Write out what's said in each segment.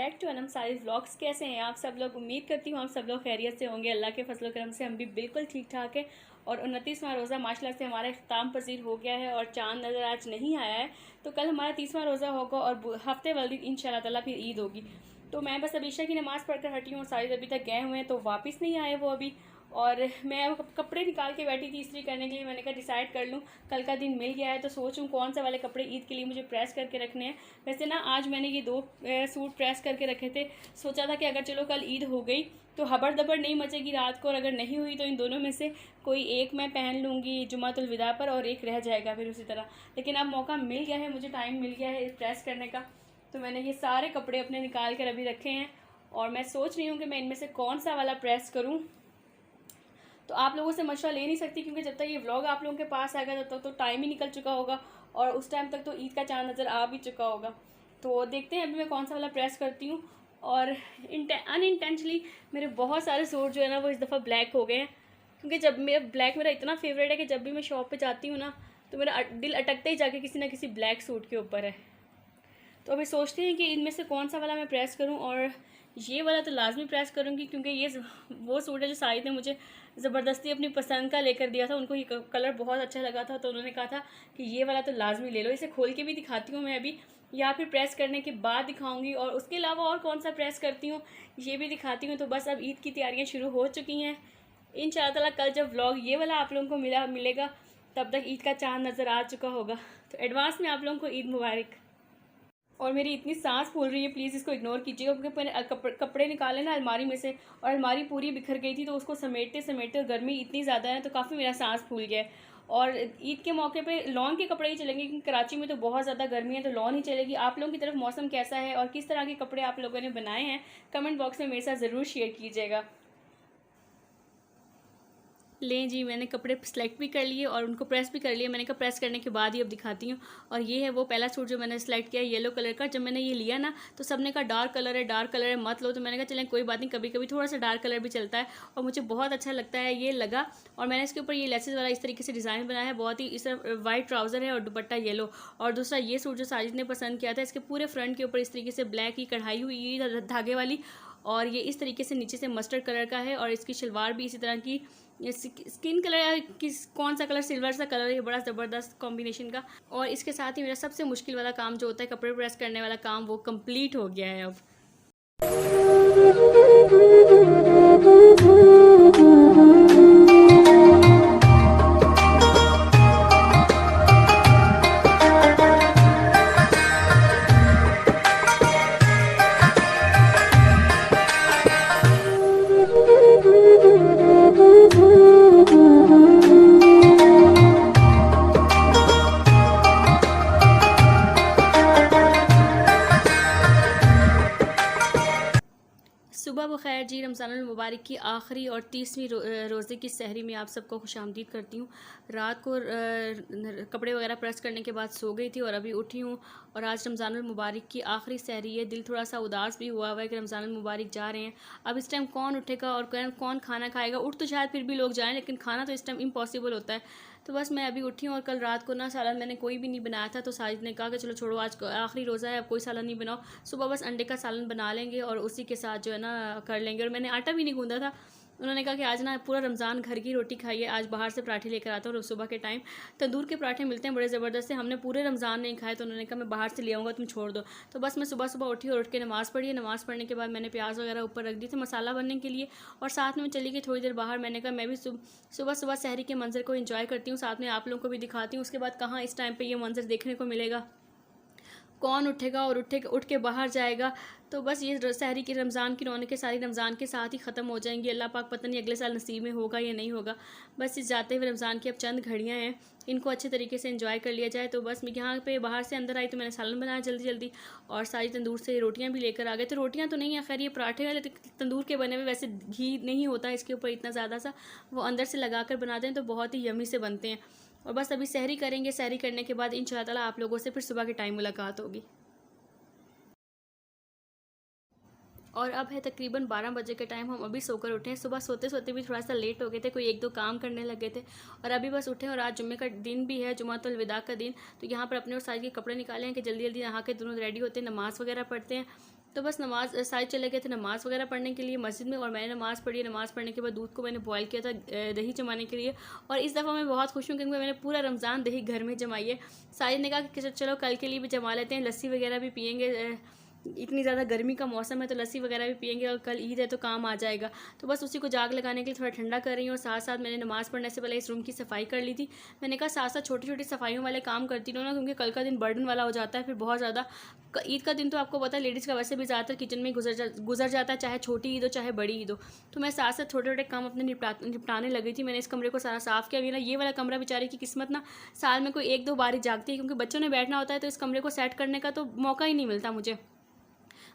Back to Anam सारी vlogs. कैसे हैं आप सब लोग? उम्मीद करती हूँ आप सब लोग खैरियत से होंगे। अल्लाह के फजल करम से हम भी बिल्कुल ठीक ठाक है। और 29वां रोज़ा माशाल्लाह से हमारा इख्तिताम पसीर हो गया है और चांद नज़र आज नहीं आया है। तो कल हमारा 30वां रोज़ा होगा और हफ्ते वाले दिन इंशाल्लाह ताला फिर ईद होगी। तो मैं बस अभी ईशा की नमाज़ पढ़कर हटी हूँ और सारी अभी तक गए हुए हैं, तो वापस नहीं आए वो अभी। और मैं कपड़े निकाल के बैठी थी इस्त्री करने के लिए। मैंने कहा डिसाइड कर लूँ, कल का दिन मिल गया है तो सोचूं कौन सा वाले कपड़े ईद के लिए मुझे प्रेस करके रखने हैं। वैसे ना आज मैंने ये 2 सूट प्रेस करके रखे थे। सोचा था कि अगर चलो कल ईद हो गई तो हबड़ दबड़ नहीं मचेगी रात को, और अगर नहीं हुई तो इन दोनों में से कोई एक मैं पहन लूँगी जुमातुल विदा पर और एक रह जाएगा फिर उसी तरह। लेकिन अब मौका मिल गया है, मुझे टाइम मिल गया है प्रेस करने का, तो मैंने ये सारे कपड़े अपने निकाल कर अभी रखे हैं और मैं सोच रही हूँ कि मैं इनमें से कौन सा वाला प्रेस करूँ। तो आप लोगों से मशवरा ले नहीं सकती क्योंकि जब तक ये व्लॉग आप लोगों के पास आएगा तब तक तो टाइम ही निकल चुका होगा और उस टाइम तक तो ईद का चांद नज़र आ भी चुका होगा। तो देखते हैं अभी मैं कौन सा वाला प्रेस करती हूँ। और अनइंटेंशनली मेरे बहुत सारे सूट जो है ना वो इस दफ़ा ब्लैक हो गए हैं, क्योंकि जब मेरा ब्लैक मेरा इतना फेवरेट है कि जब भी मैं शॉप पे जाती हूँ ना तो मेरा दिल अटकते ही जाके किसी ना किसी ब्लैक सूट के ऊपर है। तो अभी सोचते हैं कि इनमें से कौन सा वाला मैं प्रेस करूं, और ये वाला तो लाजमी प्रेस करूंगी क्योंकि ये वो सूट है जो साहिद ने मुझे ज़बरदस्ती अपनी पसंद का लेकर दिया था। उनको ये कलर बहुत अच्छा लगा था तो उन्होंने कहा था कि ये वाला तो लाजमी ले लो। इसे खोल के भी दिखाती हूँ मैं अभी, या फिर प्रेस करने के बाद दिखाऊंगी, और उसके अलावा और कौन सा प्रेस करती हूँ ये भी दिखाती हूँ। तो बस अब ईद की तैयारियाँ शुरू हो चुकी हैं। इंशाअल्लाह ताला कल जब व्लॉग ये वाला आप लोगों को मिलेगा तब तक ईद का चाँद नज़र आ चुका होगा। तो एडवांस में आप लोगों को ईद मुबारक। और मेरी इतनी सांस फूल रही है, प्लीज़ इसको इग्नोर कीजिएगा क्योंकि मैंने कपड़े निकाले ना अलमारी में से और अलमारी पूरी बिखर गई थी, तो उसको समेटते समेटते और गर्मी इतनी ज़्यादा है तो काफ़ी मेरा सांस फूल गया है। और ईद के मौके पे लॉन के कपड़े ही चलेंगे क्योंकि कराची में तो बहुत ज़्यादा गर्मी है, तो लॉन ही चलेगी। आप लोगों की तरफ मौसम कैसा है और किस तरह के कपड़े आप लोगों ने बनाए हैं कमेंट बॉक्स में मेरे साथ ज़रूर शेयर कीजिएगा। लें जी, मैंने कपड़े सेलेक्ट भी कर लिए और उनको प्रेस भी कर लिया। मैंने कहा प्रेस करने के बाद ही अब दिखाती हूँ। और ये है वो पहला सूट जो मैंने सेलेक्ट किया है येलो कलर का। जब मैंने ये लिया ना तो सबने कहा डार्क कलर है मत लो, तो मैंने कहा चलें कोई बात नहीं, कभी कभी थोड़ा सा डार्क कलर भी चलता है और मुझे बहुत अच्छा लगता है ये लगा। और मैंने इसके ऊपर ये लेसेस वाला इस तरीके से डिज़ाइन बनाया है, बहुत ही इस तरह वाइट ट्राउज़र है और दुपट्टा येलो। और दूसरा ये सूट जो साजिद ने पसंद किया था, इसके पूरे फ्रंट के ऊपर इस तरीके से ब्लैक की कढ़ाई हुई धागे वाली, और ये इस तरीके से नीचे से मस्टर्ड कलर का है। और इसकी शलवार भी इसी तरह की स्किन कलर या कौन सा कलर, सिल्वर सा कलर है, बड़ा ज़बरदस्त कॉम्बिनेशन का। और इसके साथ ही मेरा सबसे मुश्किल वाला काम जो होता है कपड़े प्रेस करने वाला काम, वो कंप्लीट हो गया है अब। सुबह बखैर जी। रमज़ानुल मुबारक की आखिरी और 30वीं रोज़े की सहरी में आप सबको खुशामदीद करती हूँ। रात को कपड़े वगैरह प्रेस करने के बाद सो गई थी और अभी उठी हूँ। और आज रमज़ानुल मुबारक की आखिरी सहरी है। दिल थोड़ा सा उदास भी हुआ है कि रमज़ानुल मुबारक जा रहे हैं। अब इस टाइम कौन उठेगा और कौन खाना खाएगा? उठ तो शायद फिर भी लोग जाएँ, लेकिन खाना तो इस टाइम इम्पॉसिबल होता है। तो बस मैं अभी उठी हूँ। और कल रात को ना सालन मैंने कोई भी नहीं बनाया था, तो साजिद ने कहा कि चलो छोड़ो आज आखिरी रोज़ा है, अब कोई सालन नहीं बनाओ, सुबह बस अंडे का सालन बना लेंगे और उसी के साथ जो है ना कर लेंगे। और मैंने आटा भी नहीं गूंदा था। उन्होंने कहा कि आज ना पूरा रमज़ान घर की रोटी खाइए, आज बाहर से पराठे लेकर आता हूँ। और सुबह के टाइम तंदूर के पराठे मिलते हैं बड़े ज़बरदस्त से, हमने पूरे रमज़ान नहीं खाए, तो उन्होंने कहा मैं बाहर से ले आऊँगा, तुम छोड़ दो। तो बस मैं सुबह सुबह उठी और उठ के नमाज़ पढ़ी। नमाज़ पढ़ने के बाद मैंने प्याज वगैरह ऊपर रख दिए थे मसाला बनने के लिए, और साथ में चली गई थोड़ी देर बाहर। मैंने कहा मैं भी सुबह सुबह सहरी के मंजर को एंजॉय करती हूँ, साथ में आप लोगों को भी दिखाती हूँ। उसके बाद कहाँ इस टाइम पर ये मंजर देखने को मिलेगा, कौन उठेगा और उठ के बाहर जाएगा। तो बस ये सहरी की रमज़ान की रौनक के सारी रमज़ान के साथ ही ख़त्म हो जाएंगी। अल्लाह पाक पता नहीं अगले साल नसीब में होगा या नहीं होगा। बस इस जाते हुए रमज़ान की अब चंद घड़ियाँ हैं, इनको अच्छे तरीके से एंजॉय कर लिया जाए। तो बस मैं यहाँ पे बाहर से अंदर आई तो मैंने सालन बनाया जल्दी जल्दी, और सारी तंदूर से रोटियाँ भी लेकर आ गए। तो रोटियाँ तो नहीं है खैर, ये पराठे वाले तंदूर के बने हुए, वैसे घी नहीं होता इसके ऊपर इतना ज़्यादा सा, वो अंदर से लगा कर बनाते हैं तो बहुत ही यमी से बनते हैं। और बस अभी सहरी करेंगे, सहरी करने के बाद इंशाअल्लाह ताला आप लोगों से फिर सुबह के टाइम मुलाकात होगी। और अब है तकरीबन 12 बजे के टाइम, हम अभी सोकर उठे हैं। सुबह सोते सोते भी थोड़ा सा लेट हो गए थे, कोई एक दो काम करने लगे थे, और अभी बस उठे। और आज जुम्मे का दिन भी है, जुमातुल विदा का दिन। तो यहाँ पर अपने और सारे के कपड़े निकाले हैं कि जल्दी जल्दी नहा के दोनों रेडी होते हैं, नमाज़ वगैरह पढ़ते हैं। तो बस नमाज़ सारे चले गए थे नमाज़ वगैरह पढ़ने के लिए मस्जिद में, और मैंने नमाज़ पढ़ी। नमाज़ पढ़ने के बाद दूध को मैंने बॉयल किया था दही जमाने के लिए, और इस दफ़ा मैं बहुत खुश हूँ क्योंकि मैंने पूरा रमज़ान दही घर में जमाई है। साजिद ने कहा कि चलो कल के लिए भी जमा लेते हैं, लस्सी वगैरह भी पियेंगे, इतनी ज़्यादा गर्मी का मौसम है तो लस्सी वगैरह भी पियेंगे, और कल ईद है तो काम आ जाएगा। तो बस उसी को जाग लगाने के लिए थोड़ा ठंडा कर रही हूँ, और साथ साथ मैंने नमाज़ पढ़ने से पहले इस रूम की सफाई कर ली थी। मैंने कहा साथ साथ छोटी छोटी सफाइयों वाले काम करती रहूँ ना, क्योंकि कल का दिन बर्डन वाला हो जाता है फिर बहुत ज़्यादा। ईद का दिन तो आपको पता है लेडीज़ का वैसे भी ज़्यादातर किचन में गुजर जाता है, चाहे छोटी ईद हो चाहे बड़ी ईद हो। तो मैं साथ साथ छोटे छोटे काम अपने निपटाने लगी थी। मैंने इस कमरे को सारा साफ़ किया। मेरा ये वाला कमरा बेचारे की किस्मत ना साल में कोई 1-2 बार ही जागती है, क्योंकि बच्चों ने बैठना होता है तो इस कमरे को सेट करने का तो मौका ही नहीं मिलता मुझे।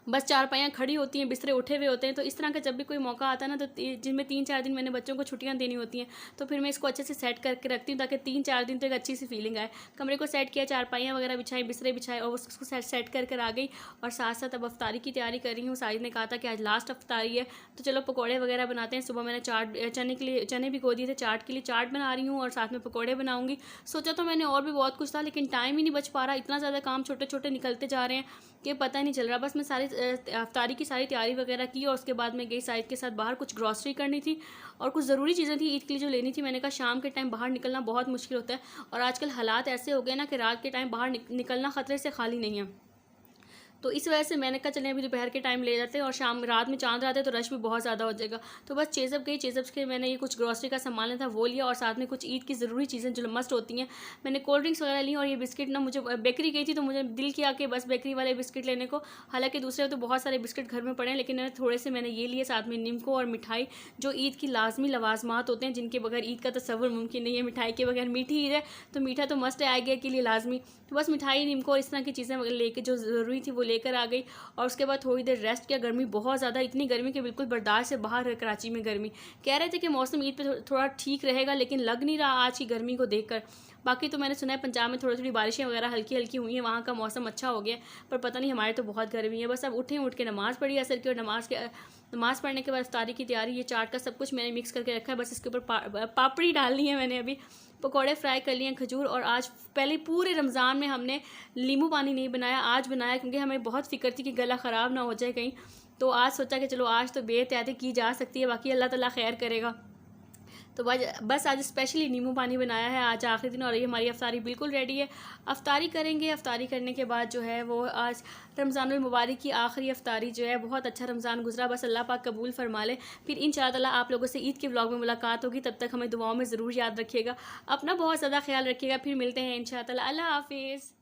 बस चारपाइयाँ खड़ी होती हैं, बिस्तरे उठे हुए होते हैं। तो इस तरह का जब भी कोई मौका आता है ना, तो जिनमें 3-4 दिन मैंने बच्चों को छुट्टियाँ देनी होती हैं, तो फिर मैं इसको अच्छे से सेट करके रखती हूँ ताकि 3-4 दिन तो एक अच्छी सी फीलिंग आए। कमरे को सेट किया, चारपाइयाँ वगैरह बिछाई, बिस्तरे बिछाए, और उसको सेट कर कर आ गई। और साथ साथ अब अफ्तारी की तैयारी कर रही हूँ। साजिद ने कहा था कि आज लास्ट अफ्तारी है तो चलो पकौड़े वगैरह बनाते हैं। सुबह मैंने चने के लिए चने भिगो दिए थे, चाट के लिए चाट बना रही हूँ, और साथ में पकौड़े बनाऊँगी। सोचा तो मैंने और भी बहुत कुछ था, लेकिन टाइम ही नहीं बच पा रहा। इतना ज़्यादा काम छोटे छोटे निकलते जा रहे हैं कि पता ही नहीं चल रहा। बस मैं सारी अफ्तारी की सारी तैयारी वगैरह की, और उसके बाद मैं गई साइद के साथ बाहर, कुछ ग्रॉसरी करनी थी और कुछ ज़रूरी चीज़ें थी ईद के लिए जो लेनी थी। मैंने कहा शाम के टाइम बाहर निकलना बहुत मुश्किल होता है, और आजकल हालात ऐसे हो गए ना कि रात के टाइम बाहर निकलना ख़तरे से खाली नहीं है। तो इस वजह से मैंने कहा चलें अभी दोपहर के टाइम ले जाते हैं, और शाम रात में चांद आते हैं तो रश भी बहुत ज़्यादा हो जाएगा। तो बस चेज़अप गई, चेज़अप के मैंने ये कुछ ग्रॉसरी का सामान लेना था वो लिया, और साथ में कुछ ईद की ज़रूरी चीज़ें जो मस्ट होती हैं मैंने कोल्ड ड्रिंक्स वगैरह ली। और ये बिस्किट ना, मुझे बेकरी गई थी तो मुझे दिल किया कि बस बेकरी वाले बिस्किट लेने को। हालांकि दूसरे तो बहुत सारे बिस्किट घर में पड़े हैं, लेकिन थोड़े से मैंने ये लिए, साथ में निम्को और मिठाई, जो ईद की लाजमी लवाजमात होते हैं, जिनके बगैर ईद का तसव्वुर मुमकिन नहीं है। मिठाई के बगैर, मीठी ईद है तो मीठा तो मस्ट है आगे के लिए लाजमी। तो बस मिठाई, निम्को और इस तरह की चीज़ें लेके जो ज़रूरी थी वो लेकर आ गई, और उसके बाद थोड़ी देर रेस्ट किया। गर्मी बहुत ज़्यादा, इतनी गर्मी कि बिल्कुल बर्दाश्त से बाहर है कराची में गर्मी। कह रहे थे कि मौसम ईद पे थोड़ा ठीक रहेगा, लेकिन लग नहीं रहा आज की गर्मी को देखकर। बाकी तो मैंने सुना है पंजाब में थोड़ी थोड़ी बारिशें वगैरह हल्की हल्की हुई हैं, वहाँ का मौसम अच्छा हो गया, पर पता नहीं हमारे तो बहुत गर्मी है। बस अब उठ के नमाज़ पढ़ी असर की, और नमाज़ पढ़ने के बाद इफ्तारी की तैयारी, ये चाट का सब कुछ मैंने मिक्स करके रखा है। बस इसके ऊपर पापड़ी डालनी है मैंने अभी, पकौड़े फ्राई कर लिए हैं, खजूर। और आज पहले पूरे रमज़ान में हमने नींबू पानी नहीं बनाया, आज बनाया, क्योंकि हमें बहुत फ़िक्र थी कि गला ख़राब ना हो जाए कहीं। तो आज सोचा कि चलो आज तो बेहतियाती की जा सकती है, बाकी अल्लाह ताला खैर करेगा। तो बस आज स्पेशली नींबू पानी बनाया है, आज आखिरी दिन, और ये हमारी अफ्तारी बिल्कुल रेडी है। अफ्तारी करेंगे, अफ्तारी करने के बाद जो है वो आज रमज़ानुल मुबारक की आखिरी अफ्तारी जो है, बहुत अच्छा रमज़ान गुजरा, बस अल्लाह पाक कबूल फरमा ले। फिर इंशाअल्लाह आप लोगों से ईद के व्लॉग में मुलाकात होगी, तब तक हमें दुआओं में ज़रूर याद रखिएगा, अपना बहुत ज़्यादा ख्याल रखिएगा। फिर मिलते हैं इंशाअल्लाह, अल्लाह हाफिज़।